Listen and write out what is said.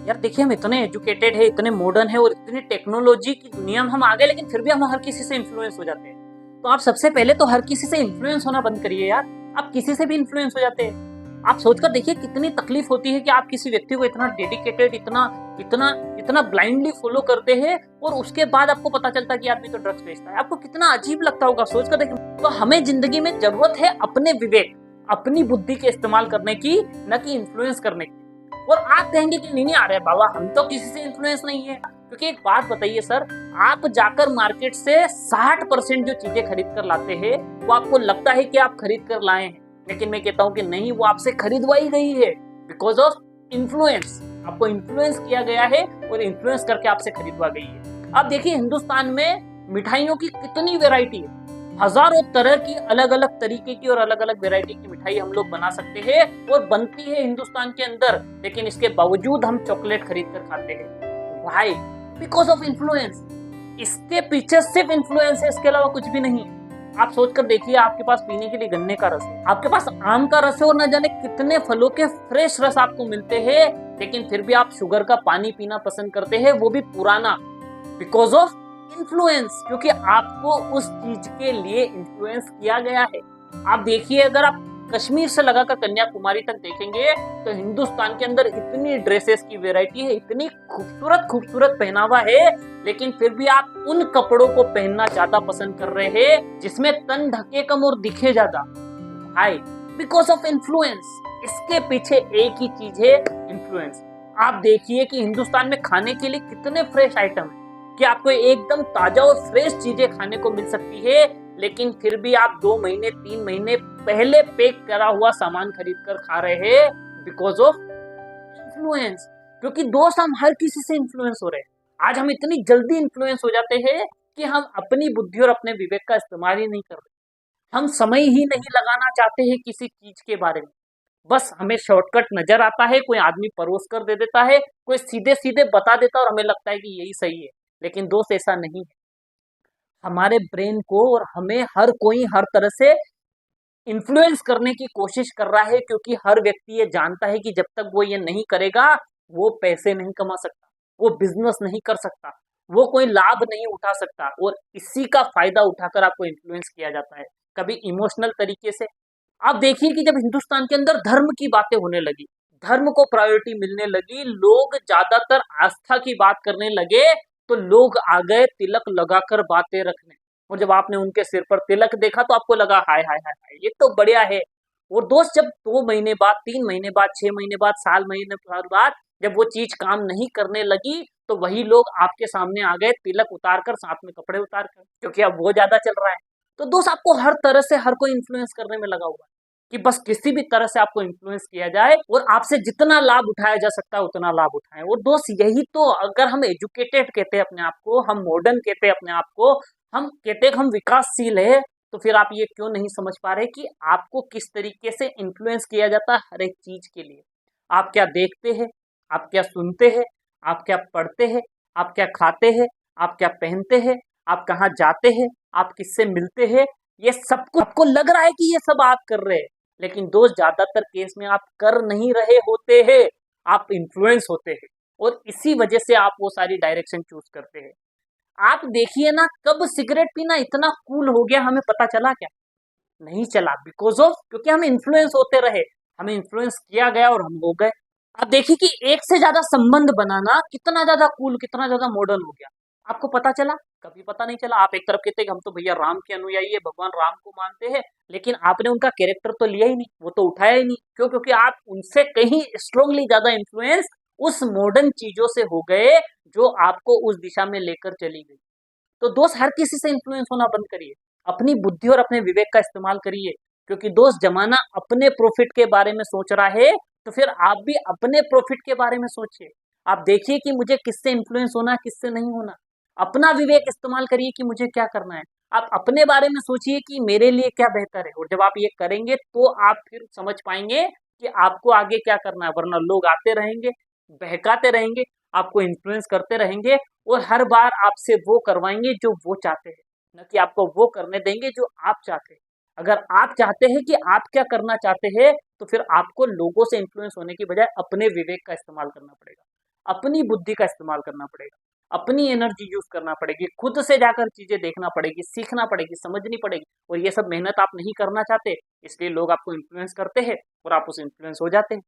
यार देखिए, हम इतने एजुकेटेड है, इतने मॉडर्न है और इतनी टेक्नोलॉजी की दुनिया में हम आ गए, लेकिन फिर भी हम हर किसी से इन्फ्लुएंस हो जाते हैं। तो आप सबसे पहले तो हर किसी से इन्फ्लुएंस होना बंद करिए यार। आप किसी से भी इन्फ्लुएंस हो जाते हैं। आप सोचकर देखिए कितनी तकलीफ होती है कि आप किसी व्यक्ति को इतना डेडिकेटेड, इतना इतना इतना ब्लाइंडली फॉलो करते हैं और उसके बाद आपको पता चलता है कि आदमी तो ड्रग्स बेचता है। आपको कितना अजीब लगता होगा सोचकर देखिए। तो हमें जिंदगी में जरूरत है अपने विवेक, अपनी बुद्धि के इस्तेमाल करने की, न कि इन्फ्लुएंस करने की। और आप कहेंगे कि नहीं आ रहे बाबा, हम तो किसी से इन्फ्लुएंस नहीं है। क्योंकि एक बात बताइए सर, आप जाकर मार्केट से 60% जो चीजें खरीद कर लाते हैं वो आपको लगता है कि आप खरीद कर लाए हैं, लेकिन मैं कहता हूं कि नहीं, वो आपसे खरीदवाई गई है बिकॉज ऑफ इन्फ्लुएंस। आपको इन्फ्लुएंस किया गया है और इन्फ्लुएंस करके आपसे खरीदवा गई है। अब देखिए हिंदुस्तान में मिठाइयों की कितनी वेराइटी है, हजारों तरह की अलग अलग तरीके की और अलग अलग वैरायटी की मिठाई हम लोग बना सकते हैं और बनती है हिंदुस्तान के अंदर, लेकिन इसके बावजूद हम चॉकलेट खरीद कर खाते हैं। व्हाई? Because of influence. इसके पीछे सिर्फ इन्फ्लुएंस है, इसके अलावा कुछ भी नहीं। आप सोचकर देखिए, आपके पास पीने के लिए गन्ने का रस है, आपके पास आम का रस है और न जाने कितने फलों के फ्रेश रस आपको मिलते हैं, लेकिन फिर भी आप शुगर का पानी पीना पसंद करते हैं, वो भी पुराना। बिकॉज ऑफ इन्फ्लुएंस, क्योंकि आपको उस चीज के लिए इन्फ्लुएंस किया गया है। आप देखिए, अगर आप कश्मीर से लगाकर कन्याकुमारी तक देखेंगे तो हिंदुस्तान के अंदर इतनी ड्रेसेस की वैरायटी है, इतनी खूबसूरत खूबसूरत पहनावा है, लेकिन फिर भी आप उन कपड़ों को पहनना ज्यादा पसंद कर रहे हैं जिसमें तन ढके कम और दिखे ज्यादा। High, because of influence. इसके पीछे एक ही चीज है, इन्फ्लुएंस। आप देखिए कि हिंदुस्तान में खाने के लिए कितने फ्रेश आइटम है कि आपको एकदम ताजा और फ्रेश चीजें खाने को मिल सकती है, लेकिन फिर भी आप 2 महीने 3 महीने पहले पैक करा हुआ सामान खरीद कर खा रहे हैं बिकॉज ऑफ इन्फ्लुएंस। क्योंकि दोस्त, हम हर किसी से इन्फ्लुएंस हो रहे हैं। आज हम इतनी जल्दी इन्फ्लुएंस हो जाते हैं कि हम अपनी बुद्धि और अपने विवेक का इस्तेमाल ही नहीं कर रहे। हम समय ही नहीं लगाना चाहते हैं किसी चीज के बारे में। बस हमें शॉर्टकट नजर आता है, कोई आदमी परोस कर दे देता है, कोई सीधे सीधे बता देता है और हमें लगता है कि यही सही है। लेकिन दोस्त, ऐसा नहीं है। हमारे ब्रेन को और हमें हर कोई हर तरह से इन्फ्लुएंस करने की कोशिश कर रहा है, क्योंकि हर व्यक्ति ये जानता है कि जब तक वो ये नहीं करेगा वो पैसे नहीं कमा सकता, वो बिजनेस नहीं कर सकता, वो कोई लाभ नहीं उठा सकता। और इसी का फायदा उठाकर आपको इन्फ्लुएंस किया जाता है, कभी इमोशनल तरीके से। आप देखिए कि जब हिंदुस्तान के अंदर धर्म की बातें होने लगी, धर्म को प्रायोरिटी मिलने लगी, लोग ज्यादातर आस्था की बात करने लगे, तो लोग आ गए तिलक लगाकर बातें रखने। और जब आपने उनके सिर पर तिलक देखा तो आपको लगा हाय हाय हाय हाय, ये तो बढ़िया है। और दोस्त, जब 2 महीने बाद, 3 महीने बाद, 6 महीने बाद, महीने बाद जब वो चीज काम नहीं करने लगी, तो वही लोग आपके सामने आ गए तिलक उतार कर, साथ में कपड़े उतार कर, क्योंकि अब वो ज्यादा चल रहा है। तो दोस्त, आपको हर तरह से हर कोई इन्फ्लुएंस करने में लगा हुआ है कि बस किसी भी तरह से आपको इन्फ्लुएंस किया जाए और आपसे जितना लाभ उठाया जा सकता है उतना लाभ उठाएं। और दोस्त, यही तो, अगर हम एजुकेटेड कहते हैं अपने आप को, हम मॉडर्न कहते हैं अपने आप को, हम कहते हैं हम विकासशील है, तो फिर आप ये क्यों नहीं समझ पा रहे कि आपको किस तरीके से इन्फ्लुएंस किया जाता है हर एक चीज के लिए। आप क्या देखते हैं, आप क्या सुनते हैं, आप क्या पढ़ते हैं, आप क्या खाते हैं, आप क्या पहनते हैं, आप कहाँ जाते हैं, आप किससे मिलते हैं, ये सब कुछ आपको लग रहा है कि ये सब आप कर रहे हैं, लेकिन दोस्त ज्यादातर केस में आप कर नहीं रहे होते हैं, आप इन्फ्लुएंस होते हैं। और इसी वजह से आप वो सारी डायरेक्शन चूज करते हैं। आप देखिए ना, कब सिगरेट पीना इतना कूल हो गया हमें पता चला क्या? नहीं चला, बिकॉज ऑफ, क्योंकि हम इन्फ्लुएंस होते रहे, हमें इन्फ्लुएंस किया गया और हम हो गए। अब देखिए कि एक से ज्यादा संबंध बनाना कितना ज्यादा कूल, कितना ज्यादा मॉडर्न हो गया। आपको पता चला? कभी पता नहीं चला। आप एक तरफ कहते हैं कि हम तो भैया राम के अनुयायी है, भगवान राम को मानते हैं, लेकिन आपने उनका कैरेक्टर तो लिया ही नहीं, वो तो उठाया ही नहीं। क्यों? क्योंकि आप उनसे कहीं स्ट्रांगली ज्यादा इन्फ्लुएंस उस मॉडर्न चीजों से हो गए जो आपको उस दिशा में लेकर चली गई। तो दोस्त, हर किसी से इन्फ्लुएंस होना बंद करिए, अपनी बुद्धि और अपने विवेक का इस्तेमाल करिए। क्योंकि दोस्त, जमाना अपने प्रॉफिट के बारे में सोच रहा है, तो फिर आप भी अपने प्रॉफिट के बारे में सोचिए। आप देखिए कि मुझे किससे इन्फ्लुएंस होना है, किससे नहीं होना। अपना विवेक इस्तेमाल करिए कि मुझे क्या करना है। आप अपने बारे में सोचिए कि मेरे लिए क्या बेहतर है, और जब आप ये करेंगे तो आप फिर समझ पाएंगे कि आपको आगे क्या करना है। वरना लोग आते रहेंगे, बहकाते रहेंगे, आपको इन्फ्लुएंस करते रहेंगे और हर बार आपसे वो करवाएंगे जो वो चाहते हैं, न कि आपको वो करने देंगे जो आप चाहते हैं। अगर आप चाहते हैं कि आप क्या करना चाहते हैं, तो फिर आपको लोगों से इन्फ्लुएंस होने की बजाय अपने विवेक का इस्तेमाल करना पड़ेगा। अपनी बुद्धि का इस्तेमाल करना पड़ेगा, अपनी एनर्जी यूज करना पड़ेगी, खुद से जाकर चीजें देखना पड़ेगी, सीखना पड़ेगी, समझनी पड़ेगी। और ये सब मेहनत आप नहीं करना चाहते, इसलिए लोग आपको इन्फ्लुएंस करते हैं और आप उस इन्फ्लुएंस हो जाते हैं।